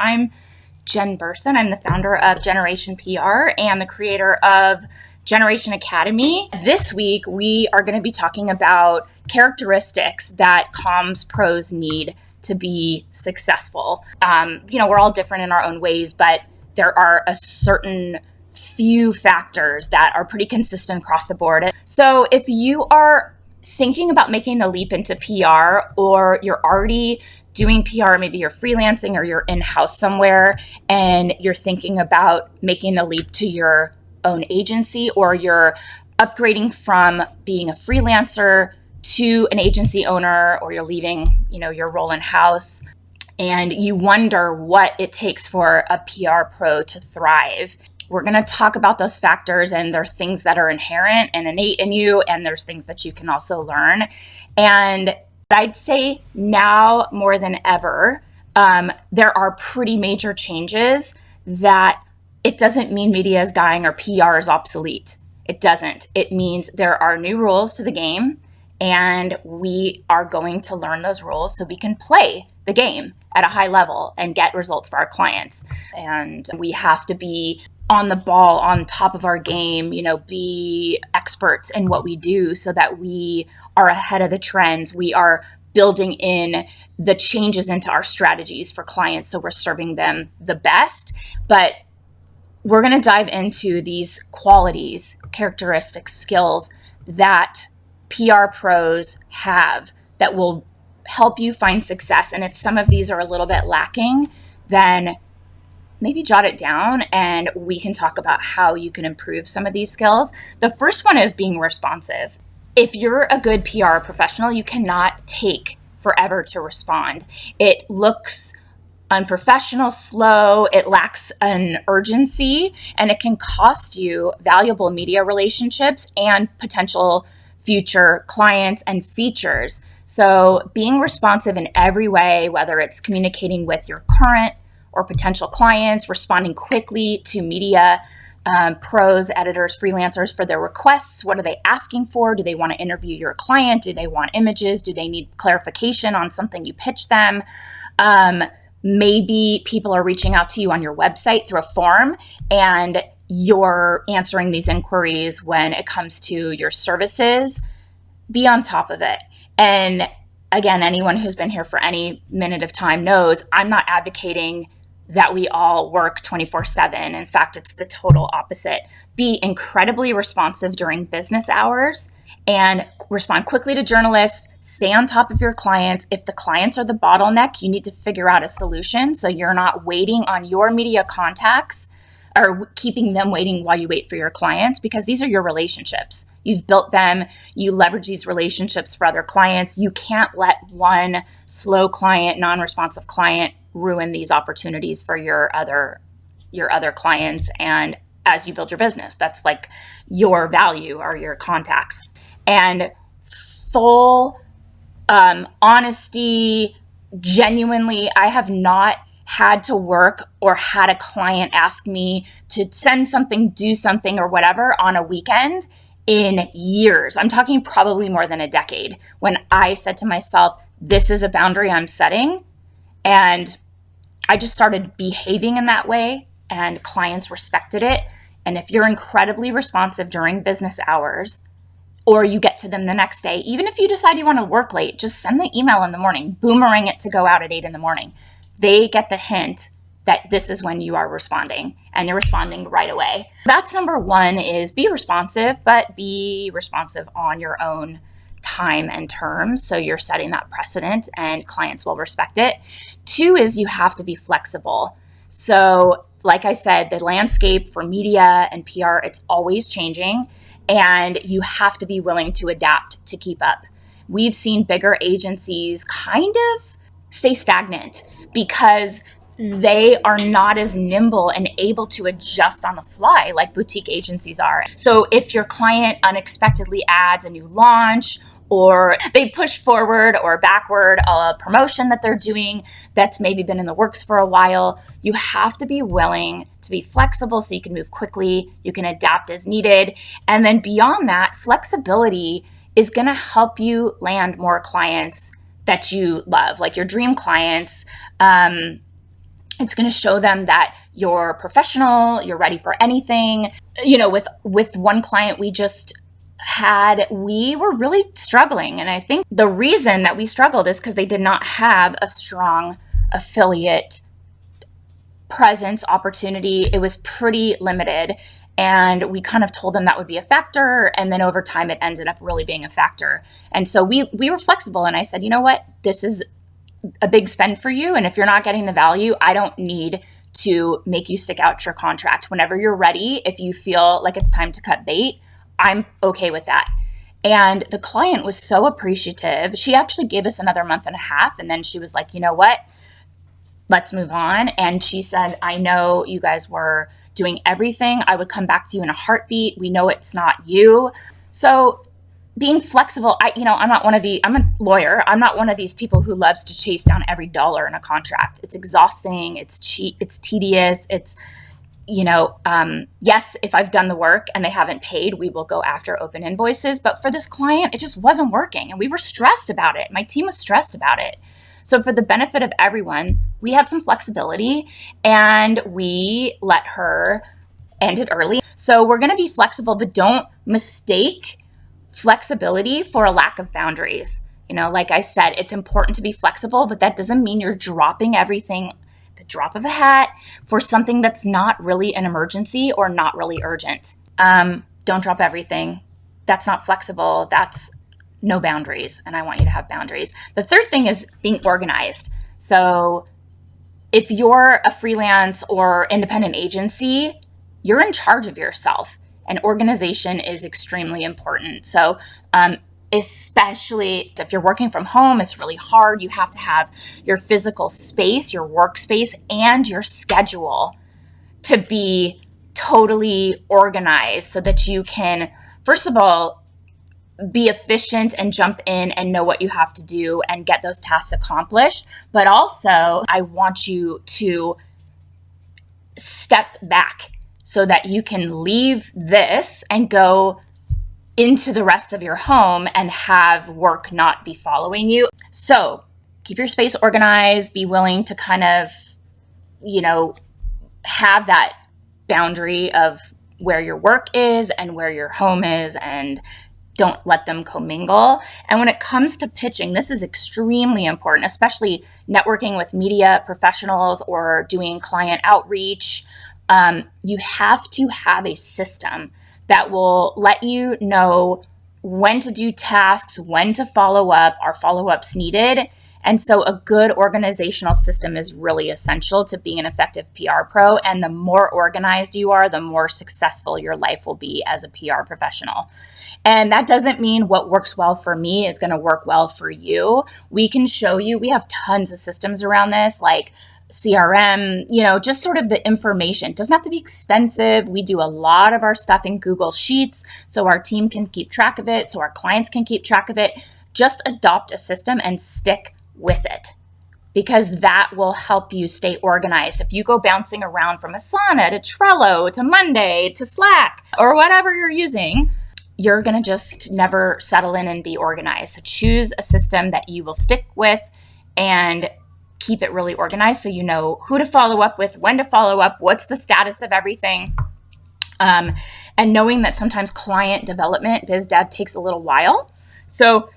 I'm Jen Burson. I'm the founder of Generation PR and the creator of Generation Academy. This week, we are going to be talking about characteristics that comms pros need to be successful. We're all different in our own ways, but there are a certain few factors that are pretty consistent across the board. So if you are thinking about making the leap into PR, or you're already doing PR, maybe you're freelancing or you're in-house somewhere and you're thinking about making the leap to your own agency, or you're upgrading from being a freelancer to an agency owner, or you're leaving, your role in-house, and you wonder what it takes for a PR pro to thrive. We're going to talk about those factors, and there are things that are inherent and innate in you, and there's things that you can also learn. And I'd say now more than ever, there are pretty major changes that it doesn't mean media is dying or PR is obsolete. It doesn't. It means there are new rules to the game, and we are going to learn those rules so we can play the game at a high level and get results for our clients. And we have to be on the ball, on top of our game, be experts in what we do so that we are ahead of the trends. We are building in the changes into our strategies for clients so we're serving them the best. But we're going to dive into these qualities, characteristics, skills that PR pros have that will help you find success. And if some of these are a little bit lacking, then maybe jot it down and we can talk about how you can improve some of these skills. The first one is being responsive. If you're a good PR professional, you cannot take forever to respond. It looks unprofessional, slow, it lacks an urgency, and it can cost you valuable media relationships and potential future clients and features. So being responsive in every way, whether it's communicating with your current or potential clients, responding quickly to media pros, editors, freelancers for their requests. What are they asking for? Do they want to interview your client? Do they want images? Do they need clarification on something you pitch them? Maybe people are reaching out to you on your website through a form, and you're answering these inquiries when it comes to your services. Be on top of it. And again, anyone who's been here for any minute of time knows I'm not advocating that we all work 24/7. In fact, it's the total opposite. Be incredibly responsive during business hours and respond quickly to journalists. Stay on top of your clients. If the clients are the bottleneck, you need to figure out a solution so you're not waiting on your media contacts or keeping them waiting while you wait for your clients, because these are your relationships. You've built them. You leverage these relationships for other clients. You can't let one slow client, non-responsive client ruin these opportunities for your other clients. And as you build your business, that's like your value or your contacts. And full honesty, genuinely, I have not had to work or had a client ask me to send something, do something, or whatever on a weekend in years. I'm talking probably more than a decade, when I said to myself, this is a boundary I'm setting. And I just started behaving in that way, and clients respected it. And if you're incredibly responsive during business hours, or you get to them the next day, even if you decide you want to work late, just send the email in the morning, boomerang it to go out at 8 a.m. They get the hint that this is when you are responding, and you're responding right away. That's number one, is be responsive, but be responsive on your own time and terms. So you're setting that precedent and clients will respect it. Two is you have to be flexible. So like I said, the landscape for media and PR, it's always changing, and you have to be willing to adapt to keep up. We've seen bigger agencies kind of stay stagnant because they are not as nimble and able to adjust on the fly like boutique agencies are. So if your client unexpectedly adds a new launch, or they push forward or backward a promotion that they're doing that's maybe been in the works for a while, you have to be willing to be flexible so you can move quickly, you can adapt as needed. And then beyond that, flexibility is going to help you land more clients that you love, like your dream clients. It's going to show them that you're professional, you're ready for anything. You know, with one client we were really struggling. And I think the reason that we struggled is because they did not have a strong affiliate presence opportunity. It was pretty limited. And we kind of told them that would be a factor. And then over time, it ended up really being a factor. And so we were flexible. And I said, you know what, this is a big spend for you. And if you're not getting the value, I don't need to make you stick out your contract. Whenever you're ready, if you feel like it's time to cut bait, I'm okay with that. And the client was so appreciative. She actually gave us another month and a half. And then she was like, you know what? Let's move on. And she said, I know you guys were doing everything. I would come back to you in a heartbeat. We know it's not you. So being flexible, I'm a lawyer. I'm not one of these people who loves to chase down every dollar in a contract. It's exhausting. It's tedious. It's, yes, if I've done the work and they haven't paid, we will go after open invoices. But for this client, it just wasn't working. And we were stressed about it. My team was stressed about it. So for the benefit of everyone, we had some flexibility and we let her end it early. So we're going to be flexible, but don't mistake flexibility for a lack of boundaries. Like I said, it's important to be flexible, but that doesn't mean you're dropping everything, the drop of a hat, for something that's not really an emergency or not really urgent. Don't drop everything. That's not flexible. That's no boundaries. And I want you to have boundaries. The third thing is being organized. So if you're a freelance or independent agency, you're in charge of yourself, and organization is extremely important. So, especially if you're working from home, it's really hard. You have to have your physical space, your workspace, and your schedule to be totally organized so that you can, first of all, be efficient and jump in and know what you have to do and get those tasks accomplished. But also, I want you to step back so that you can leave this and go into the rest of your home and have work not be following you. So keep your space organized, be willing to kind of, have that boundary of where your work is and where your home is, and don't let them commingle. And when it comes to pitching, this is extremely important, especially networking with media professionals or doing client outreach. You have to have a system that will let you know when to do tasks, when to follow up, are follow-ups needed. And so a good organizational system is really essential to being an effective PR pro. And the more organized you are, the more successful your life will be as a PR professional. And that doesn't mean what works well for me is going to work well for you. We can show you, we have tons of systems around this, like CRM, just sort of the information. It doesn't have to be expensive. We do a lot of our stuff in Google Sheets so our team can keep track of it, so our clients can keep track of it. Just adopt a system and stick with it, because that will help you stay organized. If you go bouncing around from Asana to Trello to Monday to Slack or whatever you're using, you're going to just never settle in and be organized. So choose a system that you will stick with and keep it really organized so you know who to follow up with, when to follow up, what's the status of everything. And knowing that sometimes client development, biz dev, takes a little while. So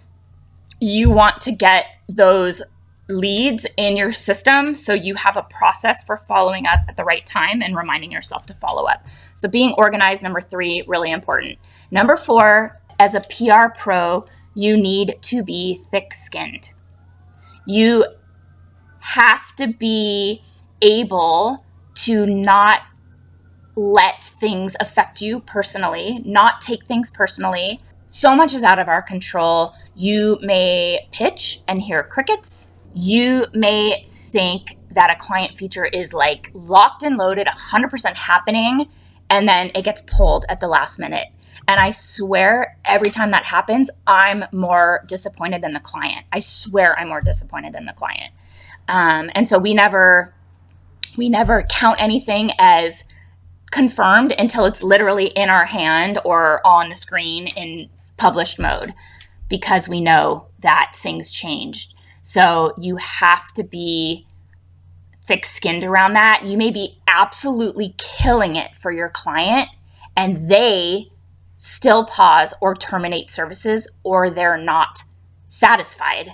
you want to get those leads in your system so you have a process for following up at the right time and reminding yourself to follow up. So being organized, number 3, really important. Number 4, as a PR pro, you need to be thick-skinned. You have to be able to not let things affect you personally, not take things personally. So much is out of our control. You may pitch and hear crickets. You may think that a client feature is like locked and loaded, 100% happening, and then it gets pulled at the last minute. And I swear every time that happens, I'm more disappointed than the client. I swear I'm more disappointed than the client. And so we never count anything as confirmed until it's literally in our hand or on the screen in published mode, because we know that things changed. So you have to be thick-skinned around that. You may be absolutely killing it for your client and they still pause or terminate services, or they're not satisfied.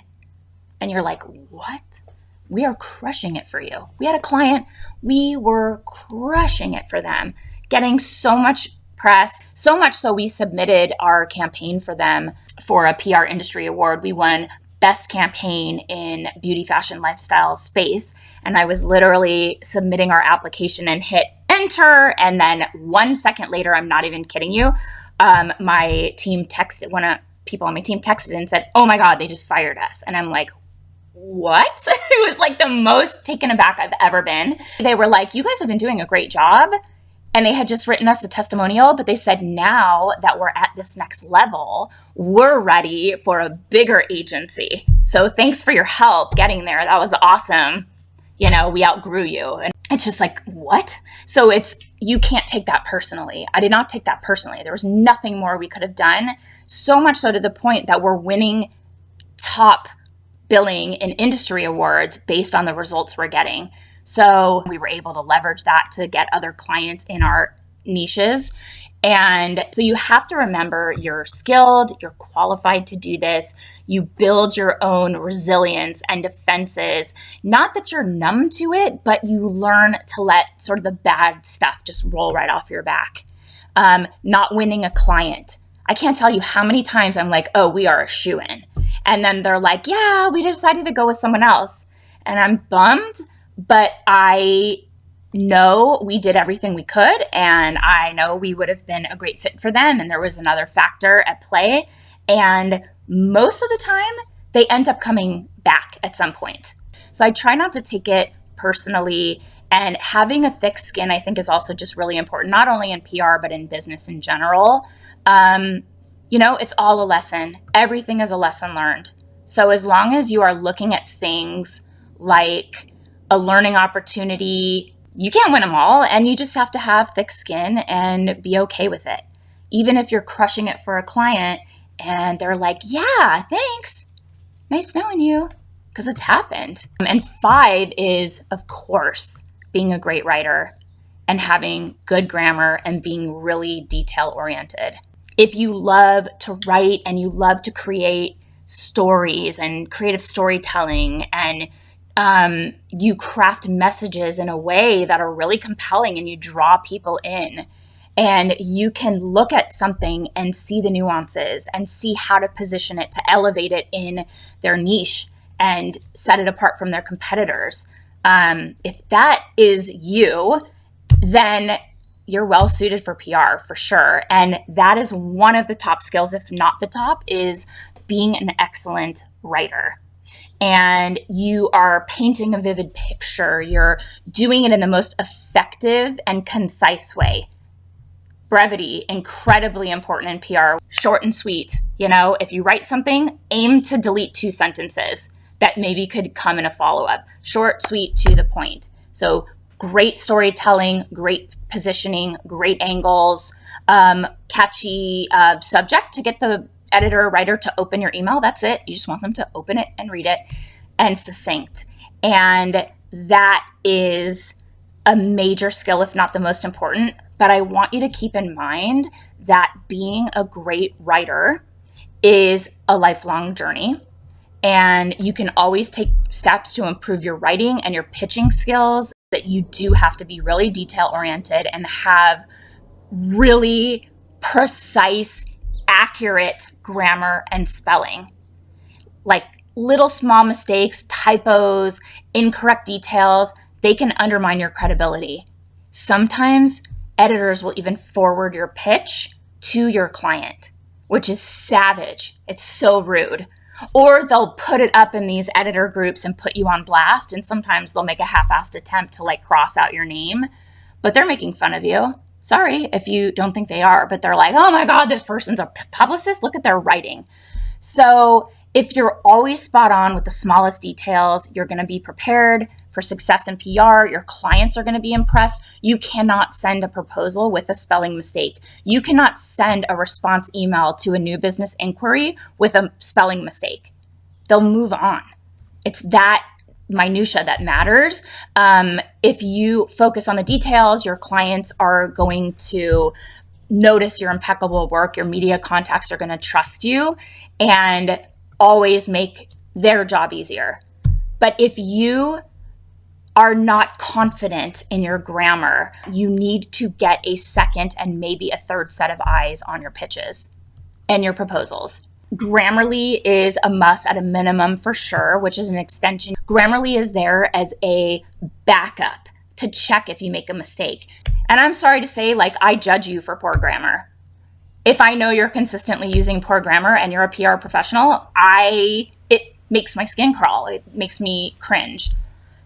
And you're like, what? We are crushing it for you. We had a client, we were crushing it for them, getting so much press, so much so we submitted our campaign for them for a PR industry award. We won best campaign in beauty, fashion, lifestyle space. And I was literally submitting our application and hit enter. And then 1 second later, I'm not even kidding you, my team texted, one of people on my team texted and said, oh my God, they just fired us. And I'm like, what? It was like the most taken aback I've ever been. They were like, you guys have been doing a great job. And they had just written us a testimonial, but they said, now that we're at this next level, we're ready for a bigger agency. So thanks for your help getting there. That was awesome. You know, we outgrew you. And it's just like, what? So you can't take that personally. I did not take that personally. There was nothing more we could have done. So much so to the point that we're winning top billing in industry awards based on the results we're getting. So we were able to leverage that to get other clients in our niches. And so you have to remember you're skilled, you're qualified to do this. You build your own resilience and defenses. Not that you're numb to it, but you learn to let sort of the bad stuff just roll right off your back. Not winning a client. I can't tell you how many times I'm like, oh, we are a shoo-in. And then they're like, yeah, we decided to go with someone else. And I'm bummed, but I know we did everything we could. And I know we would have been a great fit for them. And there was another factor at play. And most of the time, they end up coming back at some point. So I try not to take it personally. And having a thick skin, I think, is also just really important, not only in PR, but in business in general. You know, it's all a lesson. Everything is a lesson learned. So as long as you are looking at things like a learning opportunity, you can't win them all, and you just have to have thick skin and be okay with it. Even if you're crushing it for a client and they're like, yeah, thanks. Nice knowing you, because it's happened. And 5 is, of course, being a great writer and having good grammar and being really detail-oriented. If you love to write and you love to create stories and creative storytelling, and you craft messages in a way that are really compelling and you draw people in, and you can look at something and see the nuances and see how to position it to elevate it in their niche and set it apart from their competitors. If that is you, then you're well suited for PR for sure. And that is one of the top skills, if not the top, is being an excellent writer. And you are painting a vivid picture. You're doing it in the most effective and concise way. Brevity, incredibly important in PR. Short and sweet. You know, if you write something, aim to delete 2 sentences that maybe could come in a follow-up. Short, sweet, to the point. So great storytelling, great positioning, great angles, catchy subject to get the editor or writer to open your email. That's it. You just want them to open it and read it, and succinct. And that is a major skill, if not the most important. But I want you to keep in mind that being a great writer is a lifelong journey. And you can always take steps to improve your writing and your pitching skills, that you do have to be really detail-oriented and have really precise, accurate grammar and spelling. Like little small mistakes, typos, incorrect details, they can undermine your credibility. Sometimes editors will even forward your pitch to your client, which is savage. It's so rude. Or they'll put it up in these editor groups and put you on blast. And sometimes they'll make a half-assed attempt to like cross out your name, but they're making fun of you. Sorry if you don't think they are, but they're like, oh my God, this person's a publicist. Look at their writing. So if you're always spot on with the smallest details, you're going to be prepared for success in PR. Your clients are going to be impressed. You cannot send a proposal with a spelling mistake. You cannot send a response email to a new business inquiry with a spelling mistake. They'll move on. It's that minutia that matters. If you focus on the details, your clients are going to notice your impeccable work. Your media contacts are going to trust you and always make their job easier. But if you are not confident in your grammar, you need to get a second and maybe a third set of eyes on your pitches and your proposals. Grammarly is a must at a minimum for sure, which is an extension. Grammarly is there as a backup to check if you make a mistake. And I'm sorry to say, like, I judge you for poor grammar. If I know you're consistently using poor grammar and you're a PR professional, it makes my skin crawl. It makes me cringe.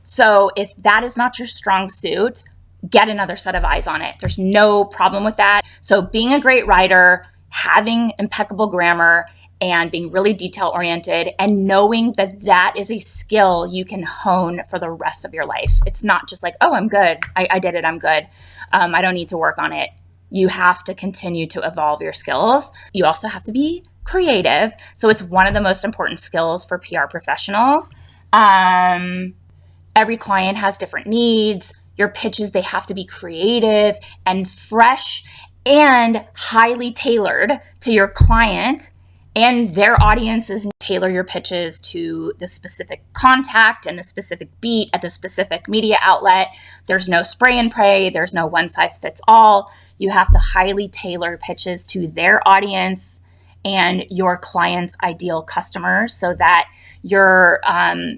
So if that is not your strong suit, get another set of eyes on it. There's no problem with that. So being a great writer, having impeccable grammar, and being really detail oriented, and knowing that that is a skill you can hone for the rest of your life. It's not just like, oh, I'm good. I did it. I'm good. I don't need to work on it. You have to continue to evolve your skills. You also have to be creative. So it's one of the most important skills for PR professionals. Every client has different needs. Your pitches, they have to be creative and fresh and highly tailored to your client and their audiences. Tailor your pitches to the specific contact and the specific beat at the specific media outlet. There's no spray and pray. There's no one size fits all. You have to highly tailor pitches to their audience and your client's ideal customers so that you're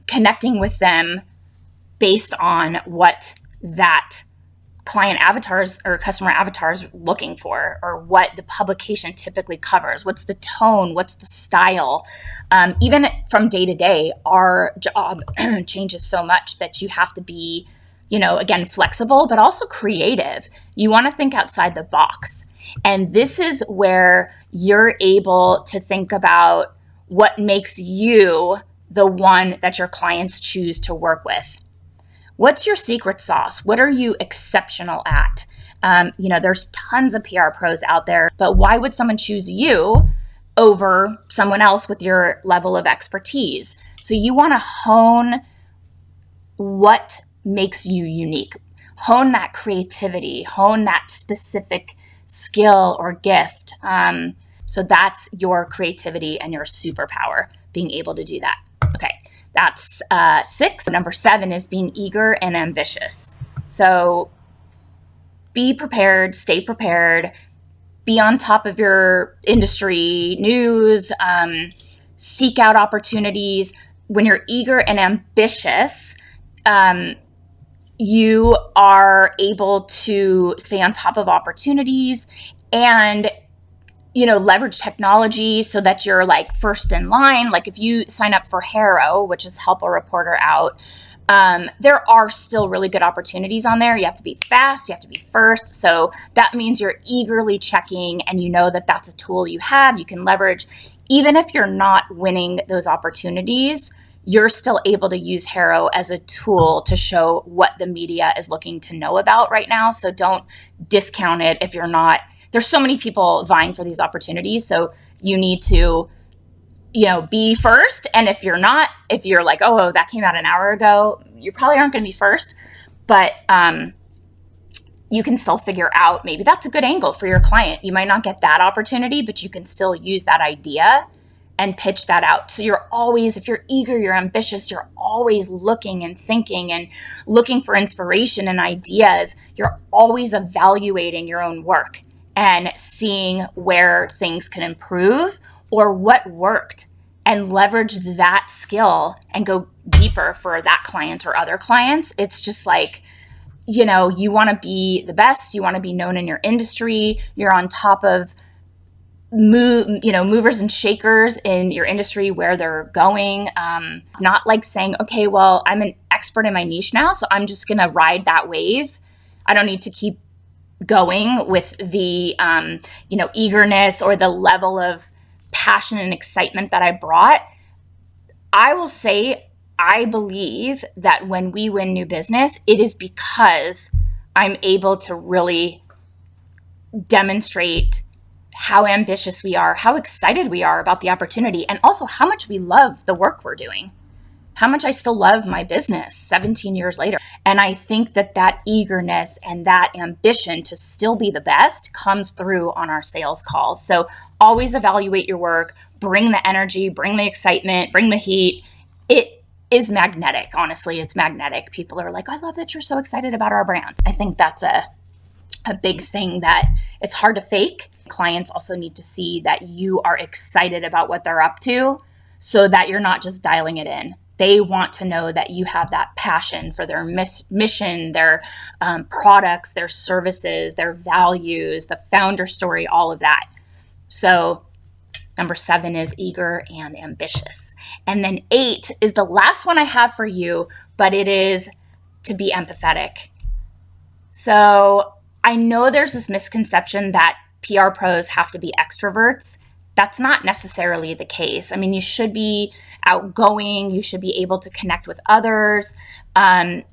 connecting with them based on what that client avatars or customer avatars looking for, or what the publication typically covers. What's the tone? What's the style? Even from day to day, our job changes so much that you have to be, again, flexible, but also creative. You want to think outside the box. And this is where you're able to think about what makes you the one that your clients choose to work with. What's your secret sauce? What are you exceptional at? There's tons of PR pros out there, but why would someone choose you over someone else with your level of expertise? So you want to hone what makes you unique. Hone that creativity, hone that specific skill or gift. So that's your creativity and your superpower, being able to do that. Okay. That's 6. Number 7 is being eager and ambitious. So be prepared, stay prepared, be on top of your industry news, seek out opportunities. When you're eager and ambitious, you are able to stay on top of opportunities and leverage technology so that you're like first in line. Like if you sign up for Harrow, which is Help a Reporter Out, there are still really good opportunities on there. You have to be fast, you have to be first. So that means you're eagerly checking and you know that that's a tool you have, you can leverage. Even if you're not winning those opportunities, you're still able to use Harrow as a tool to show what the media is looking to know about right now. So don't discount it if you're not. There's so many people vying for these opportunities. So you need to, be first. And if you're not, if you're like, oh, that came out an hour ago, you probably aren't going to be first. But you can still figure out maybe that's a good angle for your client. You might not get that opportunity, but you can still use that idea and pitch that out. So you're always, if you're eager, you're ambitious, you're always looking and thinking and looking for inspiration and ideas. You're always evaluating your own work and seeing where things can improve or what worked, and leverage that skill and go deeper for that client or other clients. It's just like, you want to be the best. You want to be known in your industry. You're on top of movers and shakers in your industry, where they're going. Not like saying, okay, well, I'm an expert in my niche now, so I'm just going to ride that wave. I don't need to keep going with the, eagerness or the level of passion and excitement that I brought. I will say, I believe that when we win new business, it is because I'm able to really demonstrate how ambitious we are, how excited we are about the opportunity, and also how much we love the work we're doing. how much I still love my business 17 years later. And I think that eagerness and that ambition to still be the best comes through on our sales calls. So always evaluate your work, bring the energy, bring the excitement, bring the heat. It is magnetic. Honestly, it's magnetic. People are like, I love that you're so excited about our brand. I think that's a big thing that it's hard to fake. Clients also need to see that you are excited about what they're up to so that you're not just dialing it in. They want to know that you have that passion for their mission, their products, their services, their values, the founder story, all of that. So number 7 is eager and ambitious. And then 8 is the last one I have for you, but it is to be empathetic. So I know there's this misconception that PR pros have to be extroverts. That's not necessarily the case. I mean, you should be outgoing, you should be able to connect with others, and,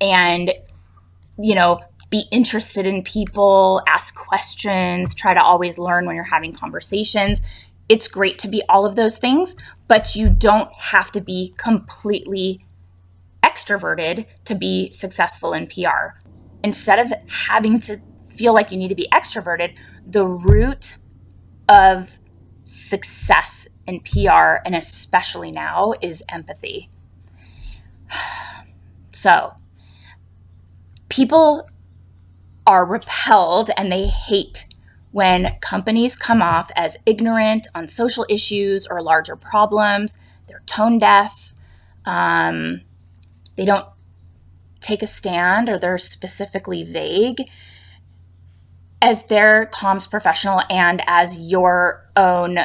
be interested in people, ask questions, try to always learn when you're having conversations. It's great to be all of those things, but you don't have to be completely extroverted to be successful in PR. Instead of having to feel like you need to be extroverted, the root of success in PR, and especially now, is empathy. So people are repelled and they hate when companies come off as ignorant on social issues or larger problems. They're tone deaf. They don't take a stand, or they're specifically vague. As their comms professional and as your own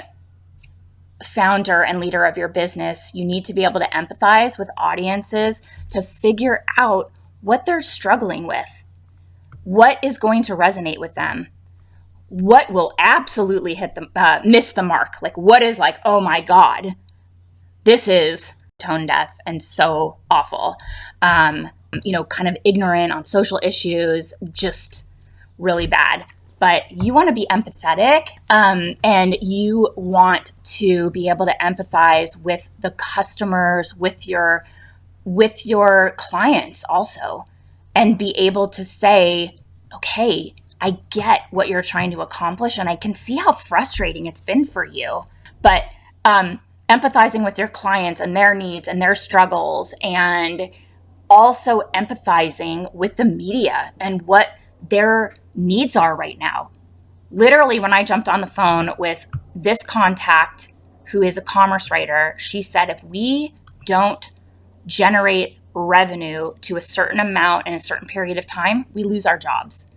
founder and leader of your business, you need to be able to empathize with audiences to figure out what they're struggling with, what is going to resonate with them, what will absolutely miss the mark. Like what is like, oh my God, this is tone deaf and so awful. Kind of ignorant on social issues, just really bad. But you want to be empathetic, and you want to be able to empathize with the customers, with your clients also, and be able to say, okay, I get what you're trying to accomplish, and I can see how frustrating it's been for you. But empathizing with your clients and their needs and their struggles, and also empathizing with the media and what their needs are right now. Literally, when I jumped on the phone with this contact who is a commerce writer, she said, if we don't generate revenue to a certain amount in a certain period of time, we lose our jobs.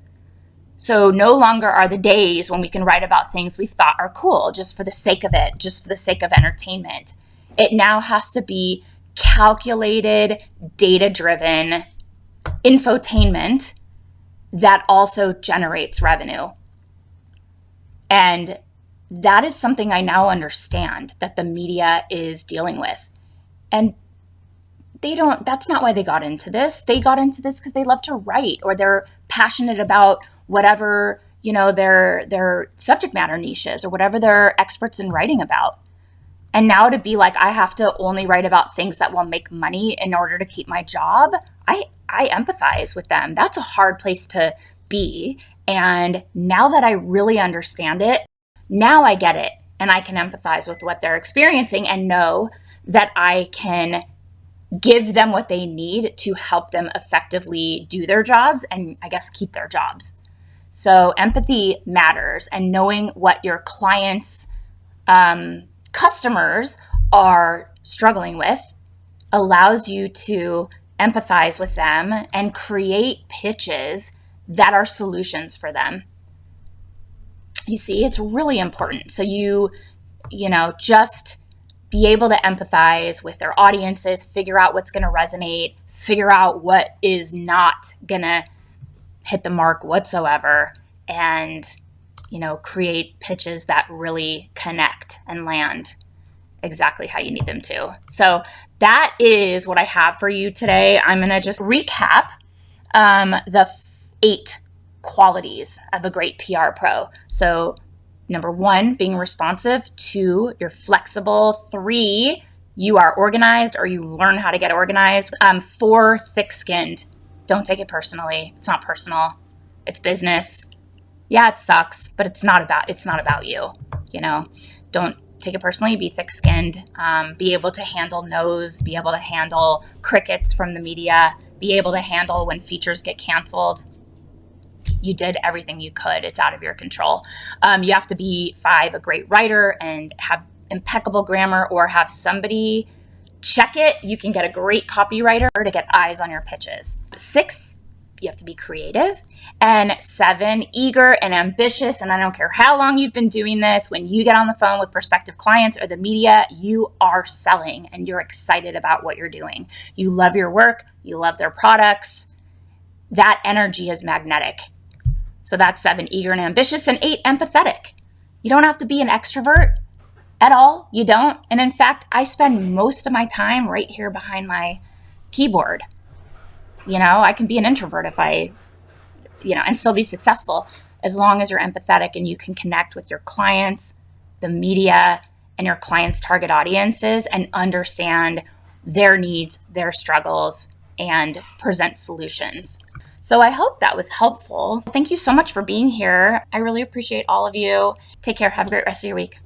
So no longer are the days when we can write about things we thought are cool just for the sake of it, just for the sake of entertainment. It now has to be calculated, data-driven infotainment that also generates revenue. And that is something I now understand that the media is dealing with. And that's not why they got into this. They got into this because they love to write, or they're passionate about whatever, their subject matter niches, or whatever they're experts in writing about. And now to be like, I have to only write about things that will make money in order to keep my job, I empathize with them. That's a hard place to be. And now that I really understand it, now I get it. And I can empathize with what they're experiencing and know that I can give them what they need to help them effectively do their jobs and, I guess, keep their jobs. So empathy matters, and knowing what your clients' customers are struggling with allows you to empathize with them and create pitches that are solutions for them. You see, it's really important. So you just be able to empathize with their audiences, figure out what's going to resonate, figure out what is not going to hit the mark whatsoever, and create pitches that really connect and land exactly how you need them to. So that is what I have for you today. I'm going to just recap the 8 qualities of a great PR pro. So number 1, being responsive. 2, you're flexible. 3, you are organized or you learn how to get organized. For thick-skinned, don't take it personally. It's not personal. It's business. Yeah, it sucks, but it's not about you. Don't take it personally. Be thick-skinned. Be able to handle no's. Be able to handle crickets from the media. Be able to handle when features get canceled. You did everything you could. It's out of your control. You have to be 5, a great writer and have impeccable grammar, or have somebody check it. You can get a great copywriter to get eyes on your pitches. 6, you have to be creative. And 7, eager and ambitious. And I don't care how long you've been doing this, when you get on the phone with prospective clients or the media, you are selling and you're excited about what you're doing. You love your work. You love their products. That energy is magnetic. So that's 7, eager and ambitious. And 8, empathetic. You don't have to be an extrovert at all. You don't. And in fact, I spend most of my time right here behind my keyboard. I can be an introvert if and still be successful, as long as you're empathetic and you can connect with your clients, the media, and your clients' target audiences, and understand their needs, their struggles, and present solutions. So I hope that was helpful. Thank you so much for being here. I really appreciate all of you. Take care. Have a great rest of your week.